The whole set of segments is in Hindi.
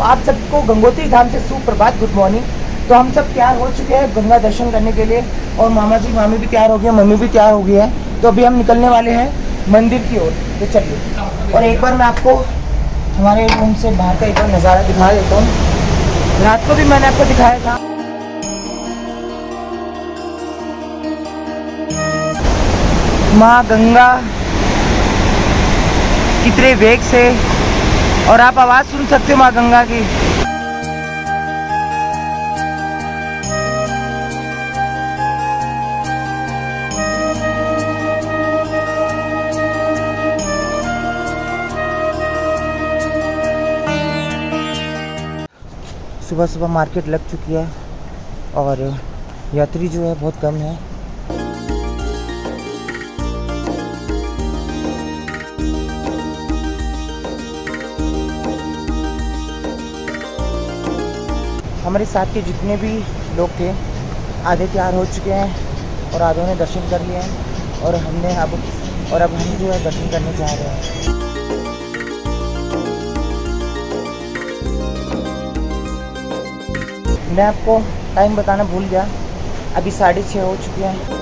आप सबको गंगोत्री धाम से सुप्रभात, गुड मॉर्निंग। तो हम सब तैयार हो चुके हैं गंगा दर्शन करने के लिए और मामा जी मामी भी तैयार हो गए, मम्मी भी तैयार हो गई है। तो अभी हम निकलने वाले हैं मंदिर की ओर। तो चलिए, और एक बार मैं आपको हमारे रूम से बाहर का एक बार नज़ारा दिखा देता हूँ। रात को भी मैंने आपको दिखाया था। माँ गंगा कितने वेग से, और आप आवाज़ सुन सकते हो माँ गंगा की। सुबह सुबह मार्केट लग चुकी है और यात्री जो है बहुत कम है। हमारे साथ के जितने भी लोग थे आधे तैयार हो चुके हैं और आधों ने दर्शन कर लिए हैं, और हम जो है दर्शन करने जा रहे हैं। मैं आपको टाइम बताना भूल गया, अभी 6:30 हो चुके हैं।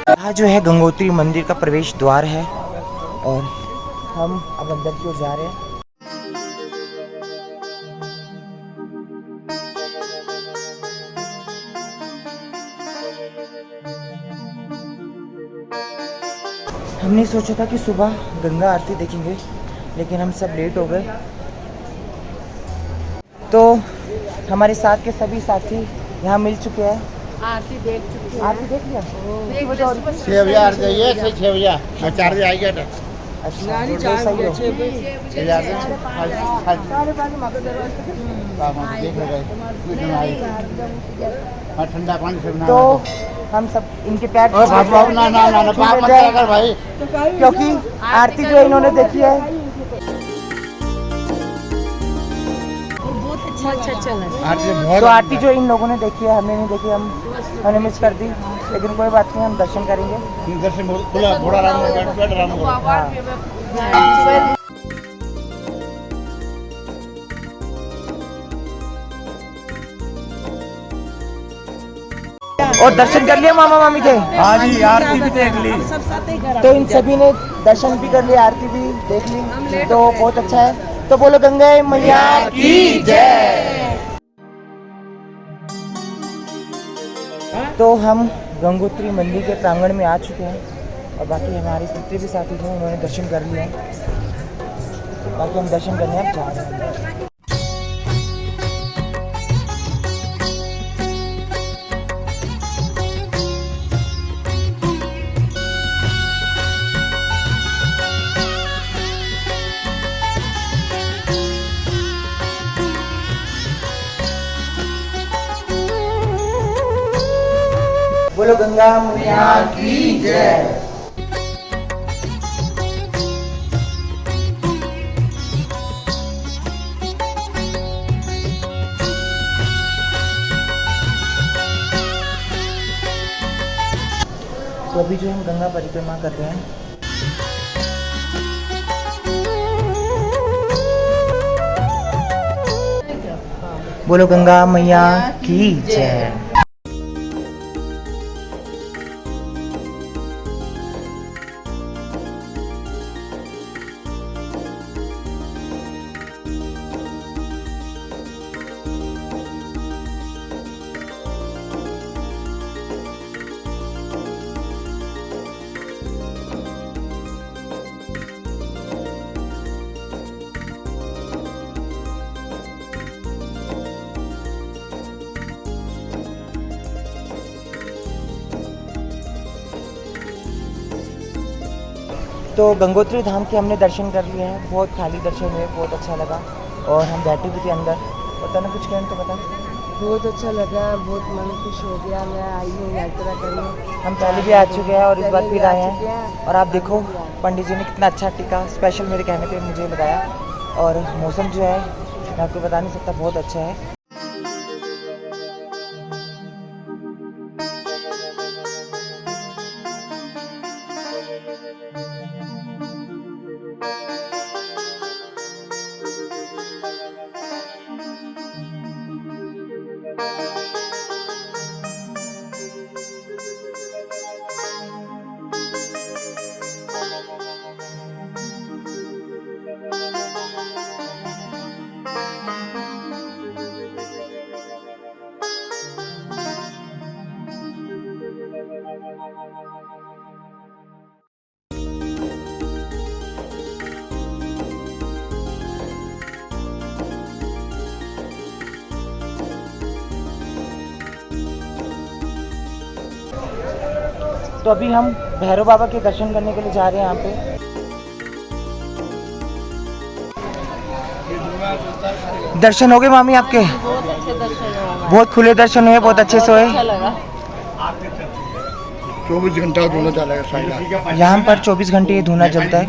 यहाँ जो है गंगोत्री मंदिर का प्रवेश द्वार है और हम अब अंदर की ओर जा रहे हैं। हमने सोचा था कि सुबह गंगा आरती देखेंगे, लेकिन हम सब लेट हो गए। तो हमारे साथ के सभी साथी यहाँ मिल चुके हैं। आरती देख चुकी है। आरती देख लिया? 6 बजे आरती है, 6 बजे मैं 4 बजे आएगा। अच्छा, गाड़ी तो सही हो। 6 बजे देख रहे ठंडा पानी से तो हम सब इनके पैर ना पाप मत कर भाई, क्योंकि आरती जो इन्होंने देखी है अच्छा चल तो आरती जो इन लोगों ने देखी है हमने नहीं देखी, हमने मिस कर दी, लेकिन कोई बात नहीं, हम दर्शन करेंगे। दर्शन खुला घोड़ा राम और दर्शन कर लिए मामा मामी के? हाँ जी, आरती भी देख ली। तो इन सभी ने दर्शन भी कर लिया, आरती भी देख ली, तो बहुत अच्छा है। तो बोलो गंगा मैया की जय। तो हम गंगोत्री मंदिर के प्रांगण में आ चुके हैं और बाकी हमारे जितने भी साथी थे उन्होंने दर्शन कर लिए हैं। बाकी हम दर्शन करने अब जा रहे हैं। बोलो गंगा मैया की जय। तो अभी जो हम गंगा परिक्रमा कर रहे हैं। बोलो गंगा मैया की जय। तो गंगोत्री धाम के हमने दर्शन कर लिए हैं, बहुत खाली दर्शन हुए, बहुत अच्छा लगा और हम बैठे भी थे अंदर। पता ना कुछ कहना तो बता। बहुत अच्छा लगा, बहुत मन खुश हो गया। मैं आई हूँ यात्रा करने, हम पहले भी आ चुके हैं और इस बार फिर आए हैं। और आप देखो पंडित जी ने कितना अच्छा टीका स्पेशल मेरे कहने पे मुझे लगाया, और मौसम जो है मैं आपको बता नहीं सकता, बहुत अच्छा है। तो अभी हम भैरव बाबा के दर्शन करने के लिए जा रहे हैं यहाँ पे। दर्शन हो गए मामी आपके? बहुत अच्छे दर्शन हुए, बहुत खुले दर्शन हुए, बहुत अच्छे से हुए। अच्छा लगा। 24 घंटा दोनों चलेगा साइड। यहाँ पर 24 घंटे ये धूना जलता है।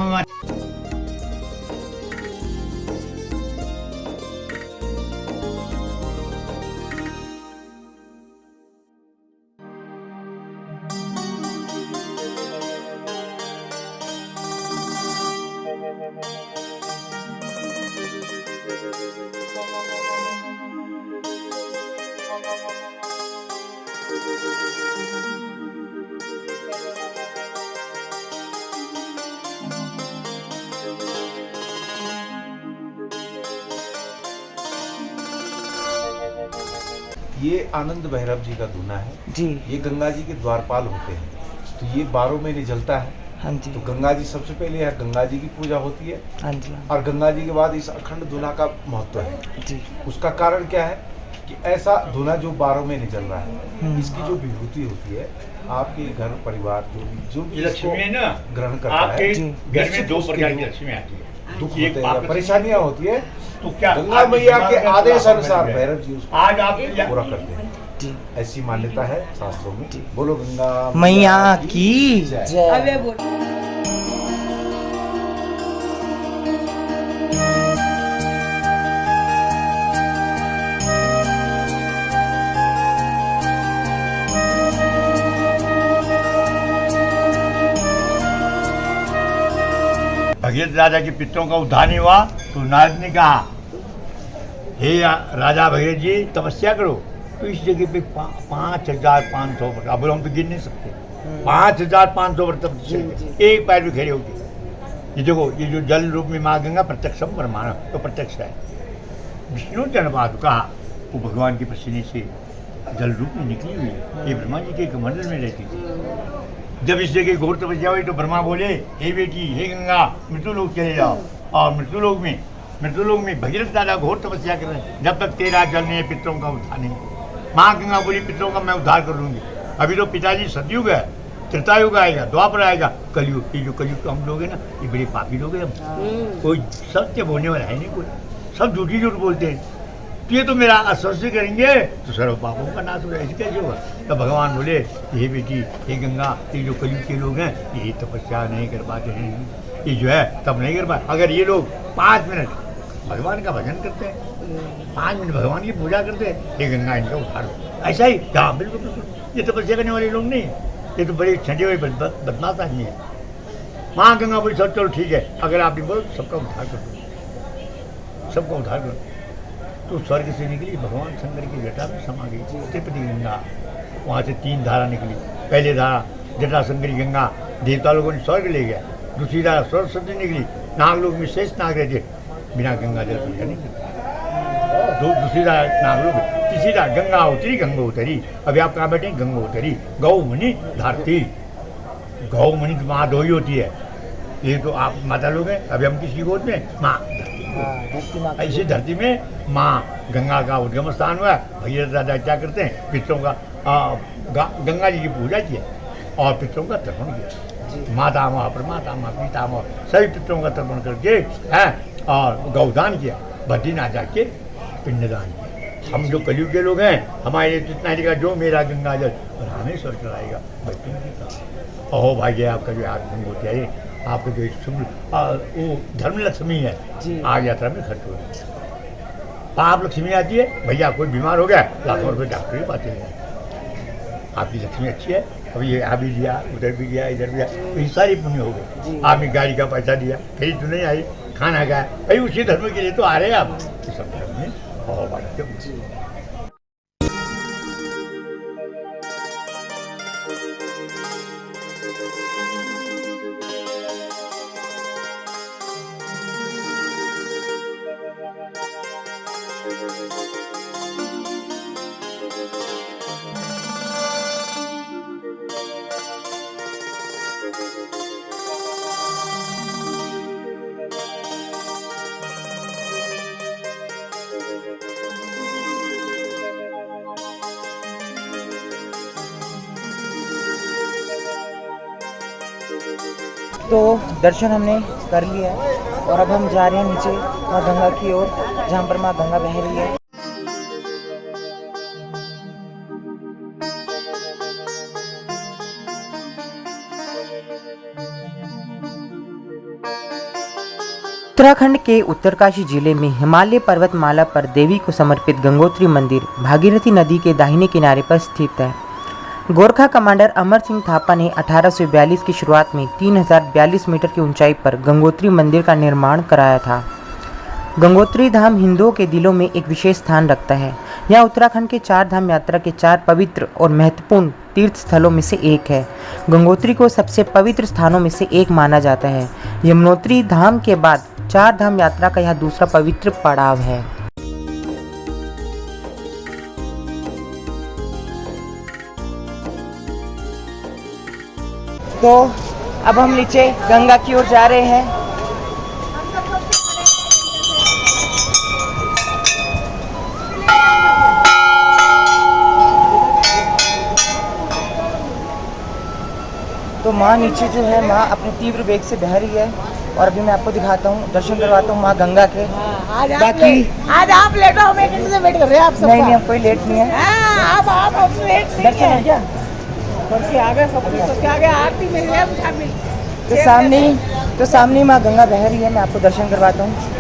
ये आनंद भैरव जी का धूना है जी। ये गंगा जी के द्वारपाल होते हैं, तो ये 12 महीने जलता है। हाँ जी। तो गंगा जी सबसे पहले यहाँ गंगा जी की पूजा होती है, हाँ जी। और गंगा जी के बाद इस अखंड धूना का महत्व है जी। उसका कारण क्या है कि ऐसा धूना जो 12 महीने जल रहा है, इसकी जो विभूति होती है, आपके घर परिवार जो भी इसको ग्रहण करता है, घर में 2 प्रकार की लक्ष्मी आती है। दुख होते हैं या परेशानियां होती है, तो क्या गंगा मैया के आदेश अनुसार भैरव जी उसको आज आप पूरा करते हैं। जी। ऐसी मान्यता है शास्त्रों में। बोलो गंगा मैया की जय। अबे बोल। भगीरथ राजा के पितरों का उद्धार नहीं हुआ तो नारद ने कहा, हे राजा भगीरथ जी तपस्या करो। तो इस जगह पे 5500 वर्ष, अब हम तो गिन नहीं सकते, 5500 वर्ष तपस्या की, एक पैर भी खड़े होके। ये देखो, ये जो जल रूप में माँ गंगा प्रत्यक्षम परमाणु तो प्रत्यक्ष है। विष्णु जन्माद कहा वो भगवान के पसीने से जल रूप में निकली हुई है। ये ब्रह्मा जी के कमंडल में रहती थी। जब इस जगह घोर तपस्या हुई तो ब्रह्मा बोले, हे बेटी, हे गंगा, मृत्यु लोक चले जाओ। और मृत्यु लोक में भगीरथ दादा घोर तपस्या कर रहे हैं, जब तक तेरा जल नहीं है पितरों का उद्धार नहीं। माँ गंगा बोली, पितरों का मैं उद्धार कर लूँगी। अभी तो पिताजी सतयुग है, त्रेतायुग आएगा, द्वापर आएगा, कलयुग। ये जो कलयुग तो हम लोग हैं ना, ये बड़े पापी लोग हैं हम। कोई सत्य बोलने वाला है नहीं, कोई सब झूठी झूठ बोलते हैं। तो ये तो मेरा अस्वस्थ करेंगे तो सर्व पापों का नाश हो जाए, ऐसे कैसे होगा? तब भगवान बोले, हे बेटी, हे गंगा, ये जो कलयुग के लोग हैं ये तपस्या नहीं कर पाते हैं, ये जो है तब नहीं कर पाए। अगर ये लोग 5 मिनट भगवान का भजन करते हैं, 5 मिनट भगवान की पूजा करते हैं, ये गंगा इनका उठार हो। ऐसा ही, हाँ बिल्कुल बिल्कुल, ये तपस्या करने वाले लोग नहीं है, ये तो बड़े छंटे हुए बदमाश आदमी है। माँ गंगा बोली, सब चलो ठीक है, अगर आप नहीं बोलो तो सबका उद्धार कर दो, सबका उद्धार कर दो। तो स्वर्ग से निकली, भगवान शंकर की जटा में समा गई तिरुपति गंगा। वहाँ से 3 धारा निकली। पहले धारा जटा शंकरी गंगा, देवता लोगों ने स्वर्ग ले गया। दूसरी धारा सरस्वती निकली, नागलोक में शेष नाग रहते, बिना गंगा जल पूजा नहीं करते। दूसरी धारा नागलोक, तीसरी धारा गंगा उतरी, गंगा उतरी। अभी आप कहाँ बैठे? गंगा उतरी। गौ मुनि धारती, गौ मुनि तो माँ दो ही होती है। ये तो आप माता लोग हैं, अभी हम किसकी गोद में? माँ। ऐसी धरती में माँ गंगा का उद्गम स्थान हुआ। भगीरथ राजा क्या करते हैं? पितरों का गंगा जी की पूजा की और पितरों का तर्पण किया। मातामह, प्रमातामह, पितामह सभी पितरों का तर्पण करके है और गौदान किया। बद्रीनाथ जाके पिंडदान किया। हम जो कलयुग के लोग हैं, हमारे इतना लिखा, जो मेरा गंगा जल रामेश्वर कराएगा। अहो भाग्य आपका जो हाथ भंग होते है, आपको जो वो धर्म लक्ष्मी है, आज यात्रा में खर्च हो रही है। पाप लक्ष्मी आती है, भैया कोई बीमार हो गया, लाखों रुपये डॉक्टर ही पाते हैं। आपकी लक्ष्मी अच्छी है, अभी ये यहाँ भी दिया, उधर भी दिया, इधर भी दिया, तो ये सारी पुण्य हो गई। आपने गाड़ी का पैसा दिया, कहीं तो नहीं आई, खाना खाया, भाई उसी धर्म के लिए तो आ रहे हैं आप। सब धर्म में और बात तो दर्शन हमने कर लिया है और अब हम जा रहे हैं नीचे माँ गंगा की ओर, जहाँ पर माँ गंगा बह रही है। उत्तराखंड के उत्तरकाशी जिले में हिमालय पर्वतमाला पर देवी को समर्पित गंगोत्री मंदिर भागीरथी नदी के दाहिने किनारे पर स्थित है। गोरखा कमांडर अमर सिंह थापा ने 1842 की शुरुआत में 3042 मीटर की ऊंचाई पर गंगोत्री मंदिर का निर्माण कराया था। गंगोत्री धाम हिंदुओं के दिलों में एक विशेष स्थान रखता है। यह उत्तराखंड के 4 धाम यात्रा के 4 पवित्र और महत्वपूर्ण तीर्थ स्थलों में से एक है। गंगोत्री को सबसे पवित्र स्थानों में से एक माना जाता है। यमुनोत्री धाम के बाद 4 धाम यात्रा का यह दूसरा पवित्र पड़ाव है। तो अब हम नीचे गंगा की ओर जा रहे हैं। तो माँ नीचे जो है माँ अपने तीव्र वेग से बह रही है और अभी मैं आपको दिखाता हूँ, दर्शन करवाता हूँ माँ गंगा के। बाकी आज आप लेट हो, मैं कितने से वेट कर रहे हैं आप सब। नहीं, कोई लेट नहीं है। आप लेट नहीं दर्शन है। हो गया? सबके आगे सबके आगे आरती मिल रही है शामिल। तो सामने ही माँ गंगा बह रही है, मैं आपको दर्शन करवाता हूँ।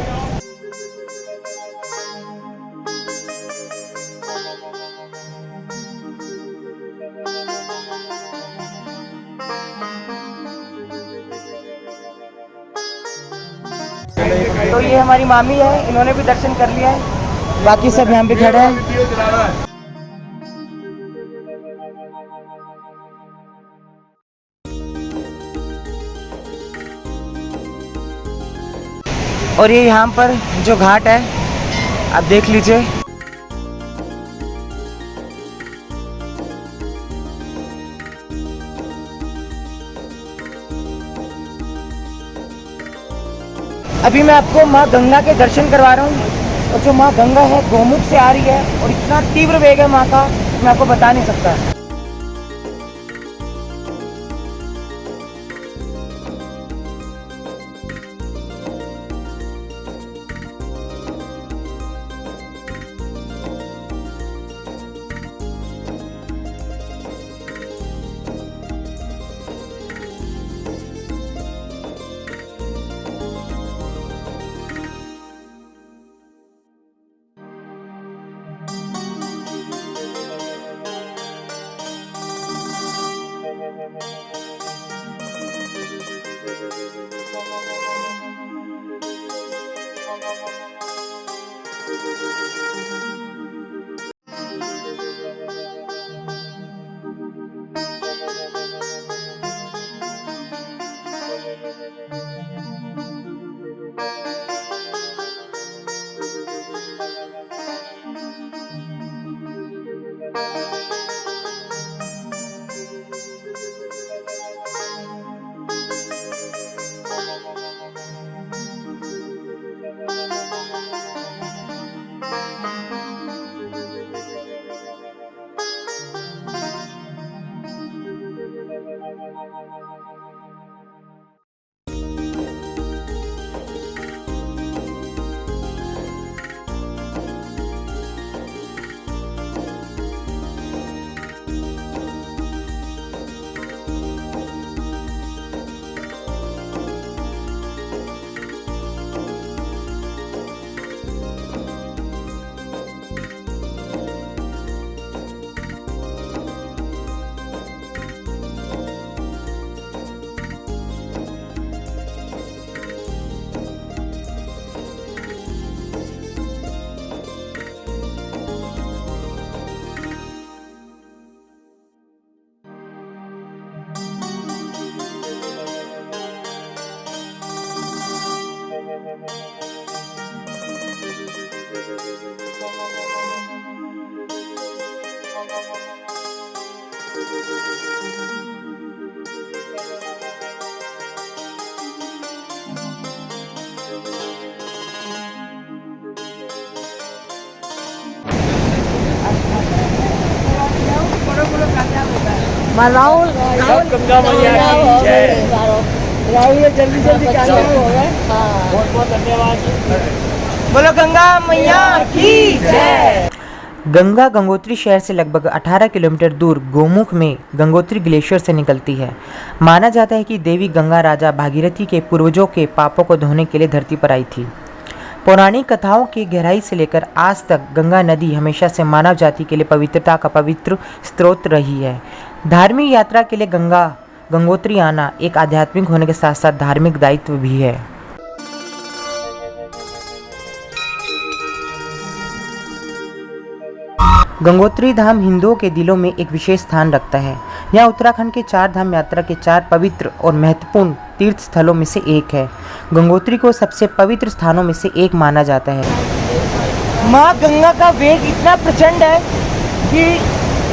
तो ये हमारी मामी है, इन्होंने भी दर्शन कर लिया है, बाकी सब यहाँ पे खड़े हैं। और ये यहाँ पर जो घाट है आप देख लीजिए। अभी मैं आपको माँ गंगा के दर्शन करवा रहा हूँ और जो माँ गंगा है गोमुख से आ रही है और इतना तीव्र वेग है माँ का, मैं आपको बता नहीं सकता। राहुल गंगा मैया की जय। राहुल ने जल्दी जल्दी क्या होगा। बहुत बहुत धन्यवाद। बोलो गंगा मैया की जय। गंगा गंगोत्री शहर से लगभग 18 किलोमीटर दूर गोमुख में गंगोत्री ग्लेशियर से निकलती है। माना जाता है कि देवी गंगा राजा भागीरथी के पूर्वजों के पापों को धोने के लिए धरती पर आई थी। पौराणिक कथाओं की गहराई से लेकर आज तक गंगा नदी हमेशा से मानव जाति के लिए पवित्रता का पवित्र स्रोत रही है। धार्मिक यात्रा के लिए गंगोत्री आना एक आध्यात्मिक होने के साथ साथ धार्मिक दायित्व भी है। गंगोत्री धाम हिंदुओं के दिलों में एक विशेष स्थान रखता है। यह उत्तराखंड के 4 धाम यात्रा के 4 पवित्र और महत्वपूर्ण तीर्थ स्थलों में से एक है। गंगोत्री को सबसे पवित्र स्थानों में से एक माना जाता है। माँ गंगा का वेग इतना प्रचंड है कि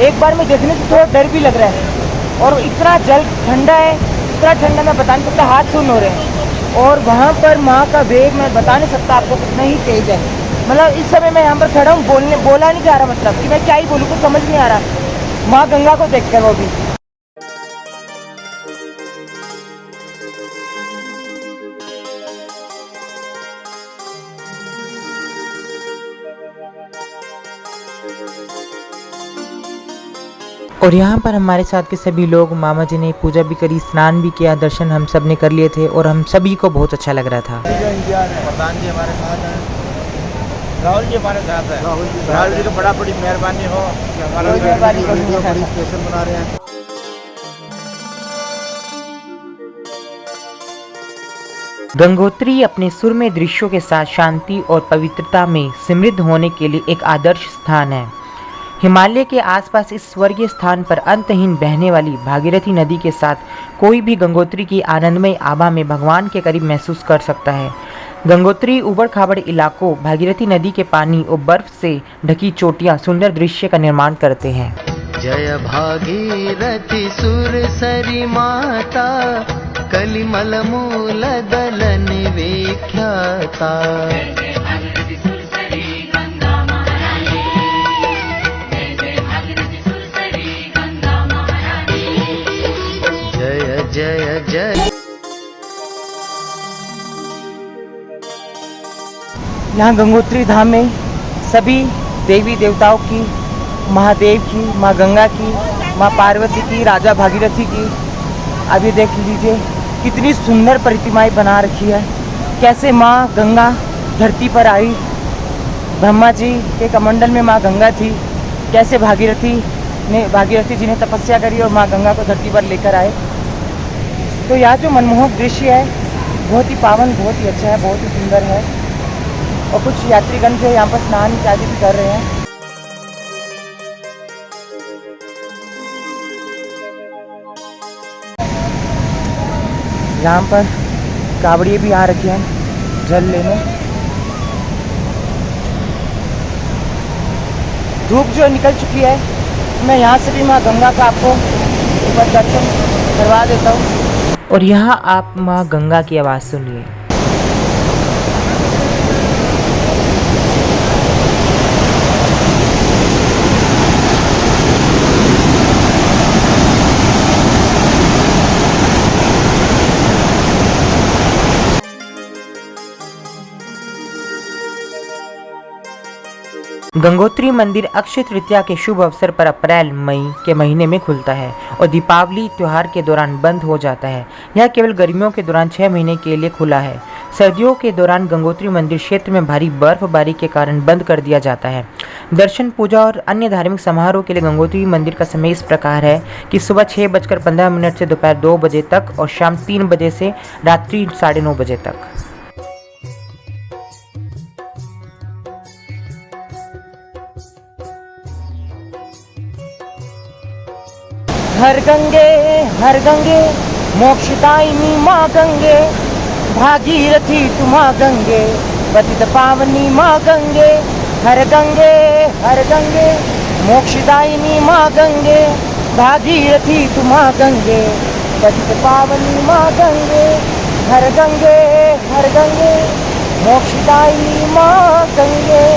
एक बार में देखने से थोड़ा डर भी लग रहा है, और इतना जल ठंडा है, इतना ठंडा मैं बता नहीं सकता, हाथ सुन्न हो रहे हैं। और वहाँ पर माँ का वेग मैं बता नहीं सकता आपको कितना ही तेज है। मतलब इस समय मैं यहाँ पर खड़ा हूँ, बोला नहीं जा रहा, मतलब कि मैं क्या ही बोलूँ, कुछ समझ नहीं आ रहा माँ गंगा को देख कर। वो भी और यहाँ पर हमारे साथ के सभी लोग, मामा जी ने पूजा भी करी, स्नान भी किया, दर्शन हम सब ने कर लिए थे और हम सभी को बहुत अच्छा लग रहा था। प्रधान जी हमारे साथ हैं, राहुल जी हमारे साथ है। राहुल जी को बड़ा बड़ी मेहरबानी हो कि हमारा वीडियो बड़ी स्पेशल बना रहे हैं। गंगोत्री अपने सुरम्य दृश्यों के साथ शांति और पवित्रता में समृद्ध होने के लिए एक आदर्श स्थान है। हिमालय के आसपास इस स्वर्गीय स्थान पर अंतहीन बहने वाली भागीरथी नदी के साथ कोई भी गंगोत्री की आनंदमय आभा में भगवान के करीब महसूस कर सकता है। गंगोत्री उबड़ खाबड़ इलाकों, भागीरथी नदी के पानी और बर्फ से ढकी चोटियां सुंदर दृश्य का निर्माण करते हैं। जय भागीरथी सुरसरी माता, कलिमल मूल दलन विख्याता। जय जय जय। यहाँ गंगोत्री धाम में सभी देवी देवताओं की, महादेव की, माँ गंगा की, माँ पार्वती की, राजा भागीरथी की, अभी देख लीजिए कितनी सुंदर प्रतिमाएं बना रखी है। कैसे माँ गंगा धरती पर आई, ब्रह्मा जी के कमंडल में माँ गंगा थी, कैसे भागीरथी जी ने तपस्या करी और माँ गंगा को धरती पर लेकर आए। तो यहाँ जो मनमोहक दृश्य है बहुत ही पावन, बहुत ही अच्छा है, बहुत ही सुंदर है। और कुछ यात्रीगण जो यहाँ पर स्नान इत्यादि भी कर रहे हैं। यहाँ पर कावड़िए भी आ रखे हैं जल लेने। धूप जो निकल चुकी है, मैं यहाँ से भी माँ गंगा का आपको एक बार दर्शन करवा देता हूँ। और यहाँ आप माँ गंगा की आवाज़ सुनिए। गंगोत्री मंदिर अक्षय तृतीया के शुभ अवसर पर अप्रैल मई के महीने में खुलता है और दीपावली त्योहार के दौरान बंद हो जाता है। यह केवल गर्मियों के दौरान 6 महीने के लिए खुला है। सर्दियों के दौरान गंगोत्री मंदिर क्षेत्र में भारी बर्फबारी के कारण बंद कर दिया जाता है। दर्शन, पूजा और अन्य धार्मिक समारोह के लिए गंगोत्री मंदिर का समय इस प्रकार है कि सुबह 6:15 से दोपहर 2 बजे तक और शाम 3 बजे से रात्रि 9:30 बजे तक। हर गंगे मोक्षदायिनी माँ गंगे, भागीरथी तु माँ गंगे, पतित पावनी माँ गंगे। हर गंगे मोक्षदायिनी माँ गंगे, भागीरथी तु माँ गंगे, पतित पावनी माँ गंगे। हर गंगे मोक्षदायिनी माँ गंगे।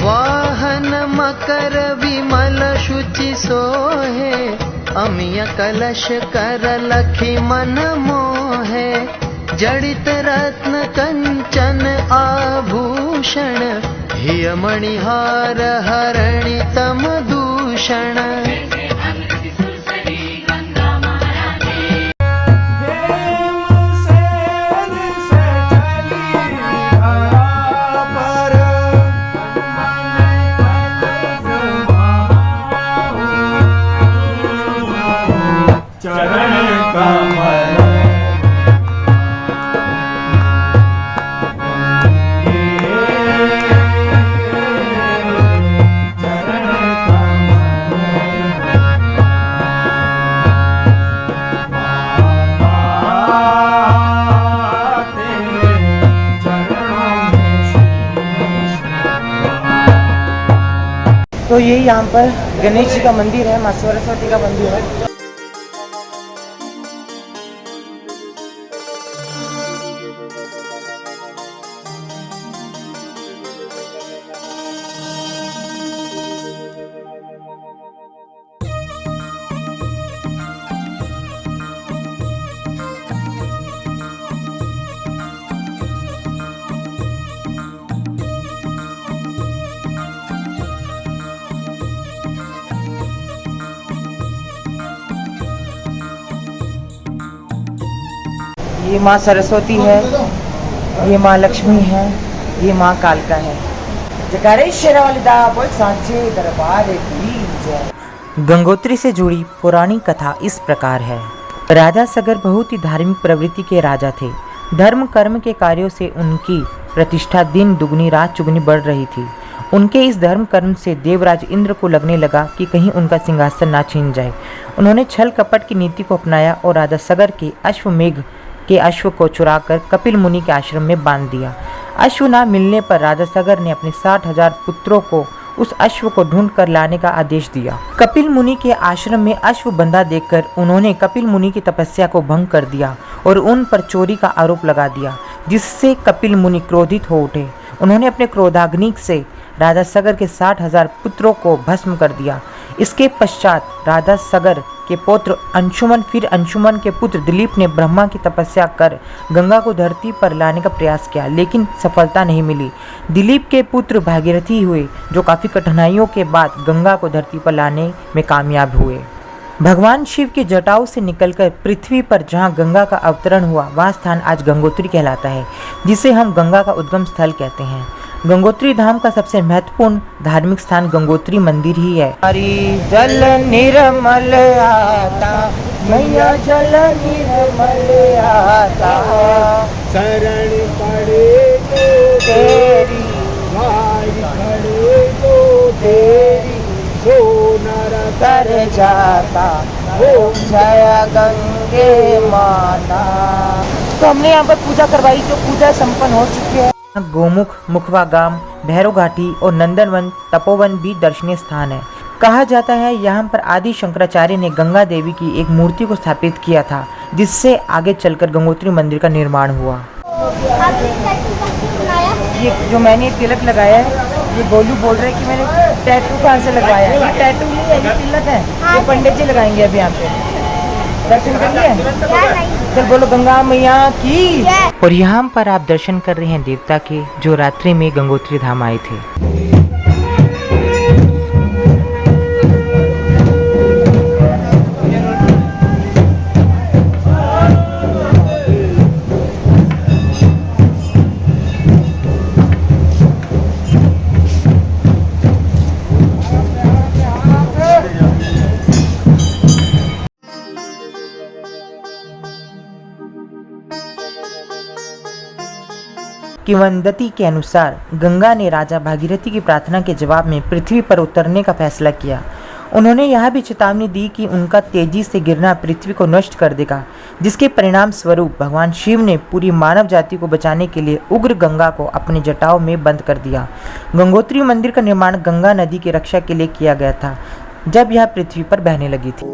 वाहन मकर विमल शुचि सोहे, अमिय कलश कर लखी मन मोहे, जड़ित रत्न कंचन आभूषण, हिय मणिहार हरणि तम दूषण। तो ये यहाँ पर गणेश जी का मंदिर है, माँ सरस्वती का मंदिर है। ये माँ सरस्वती है, ये माँ लक्ष्मी है, ये माँ कालका है। जयकारे शेरावाली दा बोल सांचे दरबार की जय। गंगोत्री से जुड़ी पुरानी कथा इस प्रकार है। राजा सगर बहुत ही धार्मिक प्रवृत्ति के राजा थे। धर्म कर्म के कार्यों से उनकी प्रतिष्ठा दिन दुगनी रात चुगनी बढ़ रही थी। उनके इस धर्म कर्म से देवराज इंद्र को लगने लगा कि कहीं उनका सिंहासन ना छीन जाए। उन्होंने छल कपट की नीति को अपनाया और राजा सगर के अश्वमेघ के अश्व को चुराकर कपिल मुनि के आश्रम में बांध दिया। अश्व न मिलने पर राजा सगर ने अपने 60,000 पुत्रों को उस अश्व को ढूंढ कर लाने का आदेश दिया। कपिल मुनि के आश्रम में अश्व बंधा देखकर उन्होंने कपिल मुनि की तपस्या को भंग कर दिया और उन पर चोरी का आरोप लगा दिया, जिससे कपिल मुनि क्रोधित हो उठे। उन्होंने अपने क्रोधाग्नि से राजा सगर के 60,000 पुत्रों को भस्म कर दिया। इसके पश्चात राजा सगर के पुत्र अंशुमन फिर अंशुमन के पुत्र दिलीप ने ब्रह्मा की तपस्या कर गंगा को धरती पर लाने का प्रयास किया, लेकिन सफलता नहीं मिली। दिलीप के पुत्र भागीरथी हुए, जो काफ़ी कठिनाइयों के बाद गंगा को धरती पर लाने में कामयाब हुए। भगवान शिव के जटाओं से निकलकर पृथ्वी पर जहां गंगा का अवतरण हुआ, वह स्थान आज गंगोत्री कहलाता है, जिसे हम गंगा का उद्गम स्थल कहते हैं। गंगोत्री धाम का सबसे महत्वपूर्ण धार्मिक स्थान गंगोत्री मंदिर ही है। हरि जल निर्मल आता, मैया जल निर्मल आता, शरण पड़े तो तेरी भाई खड़े तो तेरी, सोनर कर जाता ओम जय गंगे माता। तो हमने यहाँ पर पूजा करवाई, जो पूजा संपन्न हो चुकी है। गोमुख, मुखवा गाम, भैरव घाटी और नंदनवन तपोवन भी दर्शनीय स्थान है। कहा जाता है यहाँ पर आदि शंकराचार्य ने गंगा देवी की एक मूर्ति को स्थापित किया था, जिससे आगे चलकर गंगोत्री मंदिर का निर्माण हुआ। ये जो मैंने तिलक लगाया है, ये गोलू बोल रहे हैं कि मैंने टैटू कहाँ से लगवाया है। ये टैटू नहीं है, ये तिलक है, ये पंडित जी लगाएंगे अभी यहाँ पे। दर्शन कर लिए? चल बोलो गंगा मैया की। और यहाँ पर आप दर्शन कर रहे हैं देवता के, जो रात्रि में गंगोत्री धाम आए थे। किंवदंती के अनुसार गंगा ने राजा भागीरथी की प्रार्थना के जवाब में पृथ्वी पर उतरने का फैसला किया। उन्होंने यह भी चेतावनी दी कि उनका तेजी से गिरना पृथ्वी को नष्ट कर देगा, जिसके परिणाम स्वरूप भगवान शिव ने पूरी मानव जाति को बचाने के लिए उग्र गंगा को अपने जटाओं में बंद कर दिया। गंगोत्री मंदिर का निर्माण गंगा नदी की रक्षा के लिए किया गया था, जब यह पृथ्वी पर बहने लगी थी।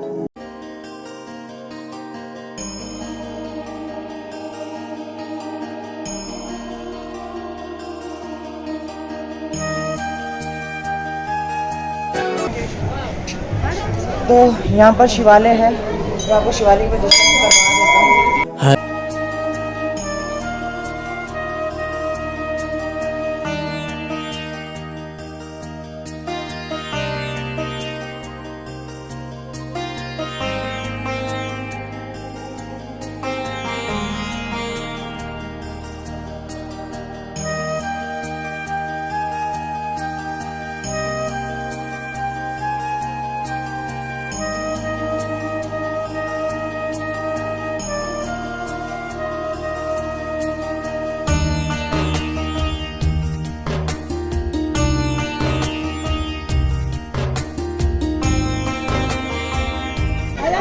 तो यहाँ पर शिवालय है, तो आपको शिवालय में दर्शन करवा देता हूँ।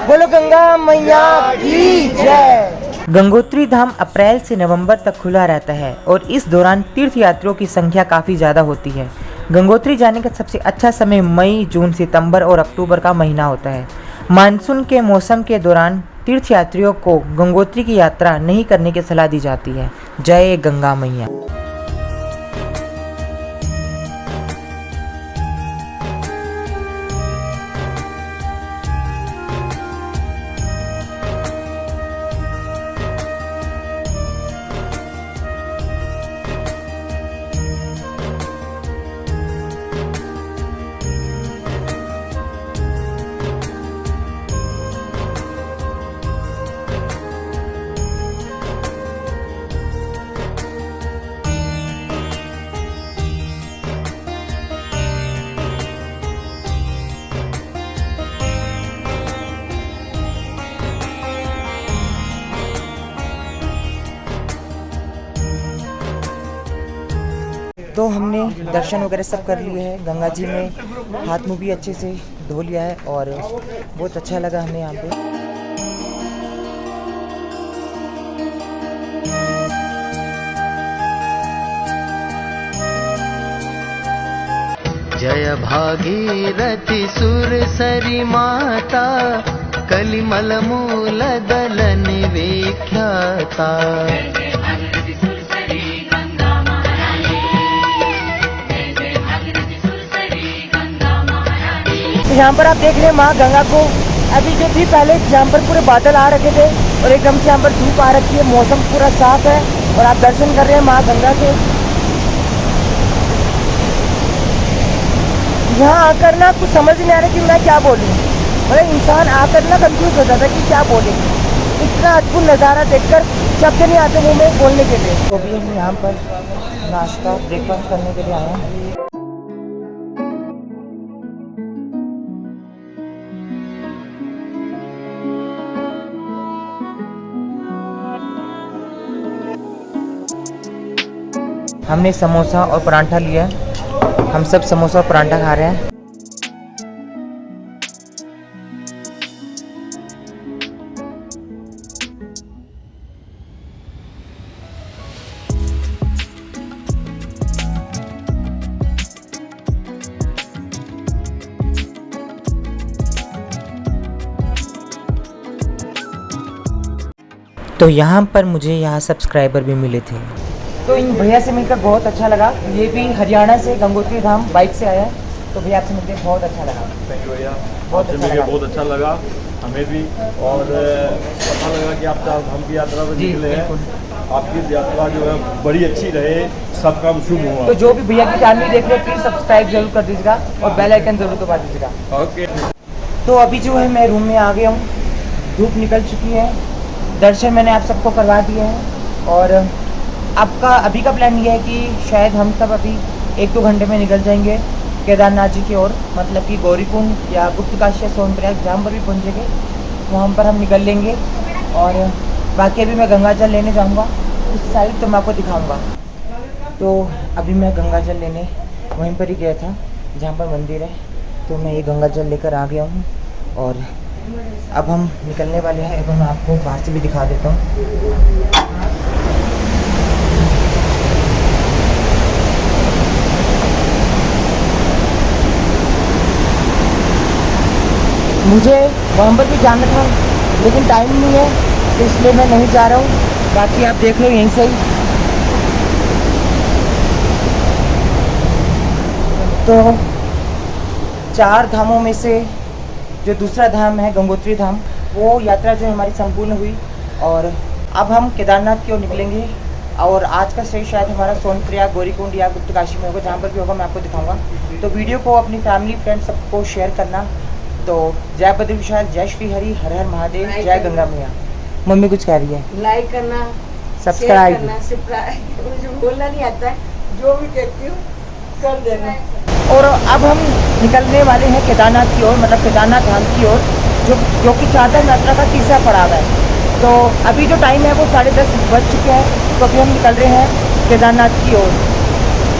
बोलो गंगा मैया की जय। गंगोत्री धाम अप्रैल से नवंबर तक खुला रहता है और इस दौरान तीर्थ यात्रियों की संख्या काफ़ी ज़्यादा होती है। गंगोत्री जाने का सबसे अच्छा समय मई, जून, सितंबर और अक्टूबर का महीना होता है। मानसून के मौसम के दौरान तीर्थ यात्रियों को गंगोत्री की यात्रा नहीं करने की सलाह दी जाती है। जय गंगा मैया। तो हमने दर्शन वगैरह सब कर लिए हैं। गंगा जी में हाथ मुँह भी अच्छे से धो लिया है और बहुत अच्छा लगा हमें यहाँ पे। जय भागीरथी सुरसरी माता कलिमल मूल दलन विख्याता। यहाँ पर आप देख रहे हैं माँ गंगा को। अभी जो थी पहले यहाँ पर पूरे बादल आ रखे थे और एकदम से यहाँ पर धूप आ रखी है, मौसम पूरा साफ है और आप दर्शन कर रहे हैं माँ गंगा के। यहाँ आकर ना कुछ समझ नहीं आ रहा कि मैं क्या बोलूँ। मतलब इंसान आकर ना कंफ्यूज हो जाता है कि क्या बोले। इतना अद्भुत नज़ारा देखकर शब्द नहीं आते मुँह में बोलने के लिए। तो अभी हम यहाँ पर नाश्ता ब्रेकफास्ट करने के लिए आए हैं। हमने समोसा और परांठा लिया है। हम सब समोसा और परांठा खा रहे हैं। तो यहाँ पर मुझे यहाँ सब्सक्राइबर भी मिले थे। तो इन भैया से मिलकर बहुत अच्छा लगा। ये भी हरियाणा से गंगोत्री धाम बाइक से आया है। तो भैया आपसे मिलकर बहुत अच्छा लगा। थैंक यू भैया, बहुत आपसे अच्छा मिलकर लगा। बहुत अच्छा लगा हमें भी। और अच्छा लगा कि आप चार धाम की यात्रा पर जी, निकले हैं। बिल्कुल। आपकी यात्रा जो है बड़ी अच्छी रहे, सब काम शुभ हुआ। तो जो भी भैया की चैनल देख रहे हैं प्लीज़ सब्सक्राइब जरूर कर दीजिएगा और बेल आइकन जरूर दबा दीजिएगा। ओके। तो अभी जो है मैं रूम में आ गया हूँ। धूप निकल चुकी है। दर्शन मैंने आप सबको करवा दिए हैं और आपका अभी का प्लान ये है कि शायद हम सब अभी 1-2 घंटे में निकल जाएंगे केदारनाथ जी की ओर। मतलब कि गौरीकुंड या गुप्तकाशी या सोनप्रयाग जहाँ पर भी पहुँचेंगे वहाँ पर हम निकल लेंगे। और बाकी अभी मैं गंगा जल लेने जाऊँगा उस साइड, तो मैं आपको दिखाऊँगा। तो अभी मैं गंगा जल लेने वहीं पर ही गया था जहाँ पर मंदिर है। तो मैं ये गंगा जल लेकर आ गया हूँ और अब हम निकलने वाले हैं। अब मैं आपको बाहर से भी दिखा देता हूँ। मुझे वहाँ पर भी जाना था लेकिन टाइम नहीं है, तो इसलिए मैं नहीं जा रहा हूँ। बाकी आप देख लो यहीं से ही। तो 4 धामों में से जो दूसरा धाम है गंगोत्री धाम, वो यात्रा जो है हमारी संपूर्ण हुई और अब हम केदारनाथ की ओर निकलेंगे। और आज का स्टे शायद हमारा सोनप्रयाग, गौरीकुंड या गुप्तकाशी में होगा, जहाँ पर भी होगा मैं आपको दिखाऊंगा। तो वीडियो को अपनी फैमिली फ्रेंड्स सबको शेयर करना। तो जय बद्री विशाल, जय श्री हरि, हर हर महादेव, जय गंगा मैया। मम्मी कुछ कह रही है, लाइक करना, सब्सक्राइब शेयर करना, सब्सक्राइब, मुझे बोलना नहीं आता है, जो भी कहती हूँ कर देना। और अब हम निकलने वाले हैं केदारनाथ की ओर, मतलब केदारनाथ धाम की ओर, जो कि चारधाम यात्रा का तीसरा पड़ाव है। तो अभी जो टाइम है वो 10:30 बज चुके हैं। तो अभी हम निकल रहे हैं केदारनाथ की ओर।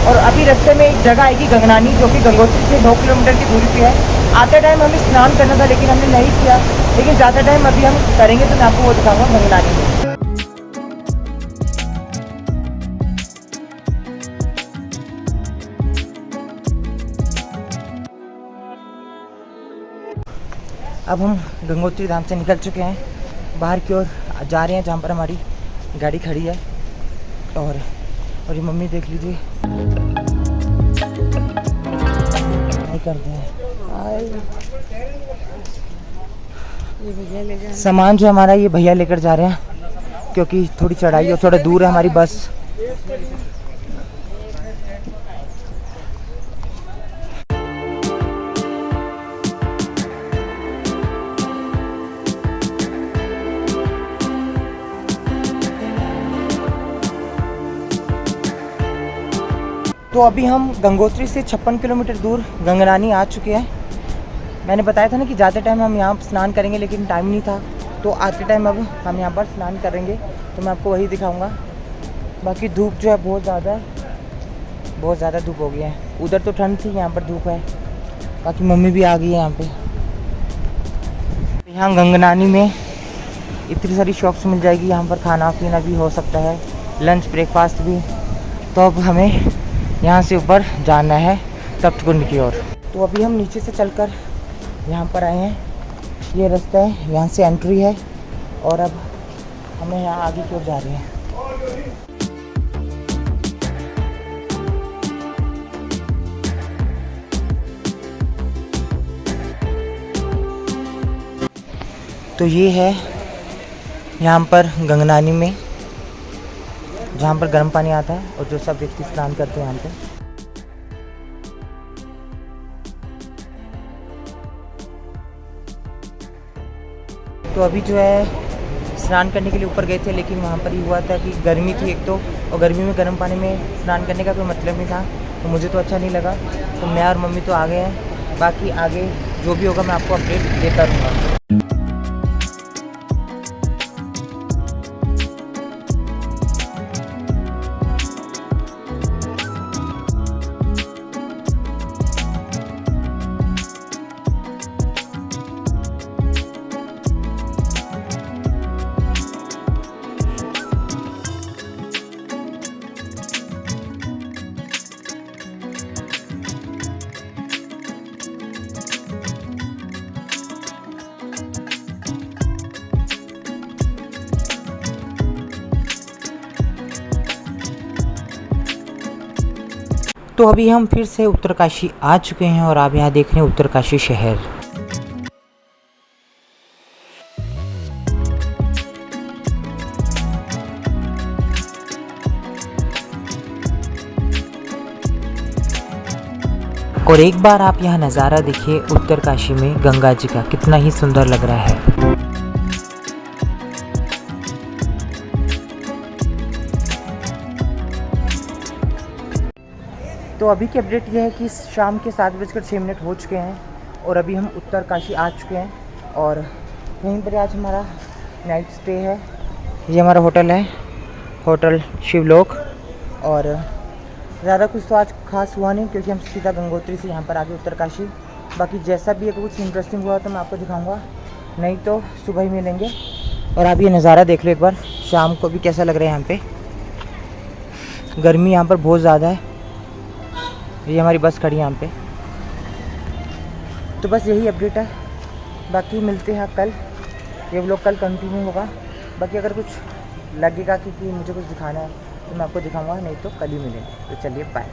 और अभी रास्ते में एक जगह आएगी गंगनानी, जो कि गंगोत्री से 9 किलोमीटर की दूरी पे है। आते टाइम हमें स्नान करना था लेकिन हमने नहीं किया, लेकिन ज़्यादा टाइम अभी हम करेंगे तो मैं आपको वो दिखाऊंगा गंगनानी में। अब हम गंगोत्री धाम से निकल चुके हैं, बाहर की ओर जा रहे हैं जहाँ पर हमारी गाड़ी खड़ी है। और ये मम्मी देख लीजिए नहीं करते हैं। सामान जो हमारा ये भैया लेकर जा रहे हैं, क्योंकि थोड़ी चढ़ाई और थोड़ा दूर है हमारी बस। तो अभी हम गंगोत्री से 56 किलोमीटर दूर गंगनानी आ चुके हैं। मैंने बताया था ना कि जाते टाइम हम यहाँ स्नान करेंगे, लेकिन टाइम नहीं था, तो आते टाइम अब हम यहाँ पर स्नान करेंगे, तो मैं आपको वही दिखाऊंगा। बाकी धूप जो है बहुत ज़्यादा धूप हो गई है। उधर तो ठंड थी, यहाँ पर धूप है। बाकी मम्मी भी आ गई है यहाँ पे। यहाँ गंगनानी में इतनी सारी शॉप्स मिल जाएगी, यहाँ पर खाना पीना भी हो सकता है, लंच ब्रेकफास्ट भी। तो अब हमें यहाँ से ऊपर जाना है तप्तकुंड की ओर। तो अभी हम नीचे से चलकर यहाँ पर आए हैं, ये रास्ता है, यहाँ से एंट्री है और अब हमें यहाँ आगे की ओर जा रहे हैं। तो ये है यहाँ पर गंगनानी में, जहाँ पर गर्म पानी आता है और जो सब व्यक्ति स्नान करते हैं यहाँ पे। तो अभी जो है स्नान करने के लिए ऊपर गए थे, लेकिन वहाँ पर ही हुआ था कि गर्मी थी एक तो, और गर्मी में गर्म पानी में स्नान करने का कोई मतलब नहीं था, तो मुझे तो अच्छा नहीं लगा। तो मैं और मम्मी तो आ गए हैं, बाकी आगे जो भी होगा मैं आपको अपडेट देता रहूँगा। तो अभी हम फिर से उत्तरकाशी आ चुके हैं और आप यहाँ देख रहे हैं उत्तरकाशी शहर। और एक बार आप यहाँ नज़ारा देखिए उत्तरकाशी में गंगा जी का, कितना ही सुंदर लग रहा है। तो अभी की अपडेट ये है कि शाम के 7:06 हो चुके हैं और अभी हम उत्तरकाशी आ चुके हैं और यहीं पर आज हमारा नाइट स्टे है। ये हमारा होटल है, होटल शिवलोक। और ज़्यादा कुछ तो आज खास हुआ नहीं, क्योंकि हम सीधा गंगोत्री से यहाँ पर आ गए उत्तरकाशी। बाकी जैसा भी अगर कुछ इंटरेस्टिंग हुआ तो मैं आपको दिखाऊंगा, नहीं तो सुबह ही मिलेंगे। और आप ये नज़ारा देख लो एक बार, शाम को भी कैसा लग रहा है यहाँ पे। गर्मी यहाँ पर बहुत ज़्यादा है। ये हमारी बस खड़ी है यहाँ पे। तो बस यही अपडेट है, बाकी मिलते हैं कल। ये व्लॉग कल कंटिन्यू होगा। बाकी अगर कुछ लगेगा कि मुझे कुछ दिखाना है तो मैं आपको दिखाऊंगा, नहीं तो कल ही मिलेंगे। तो चलिए बाय।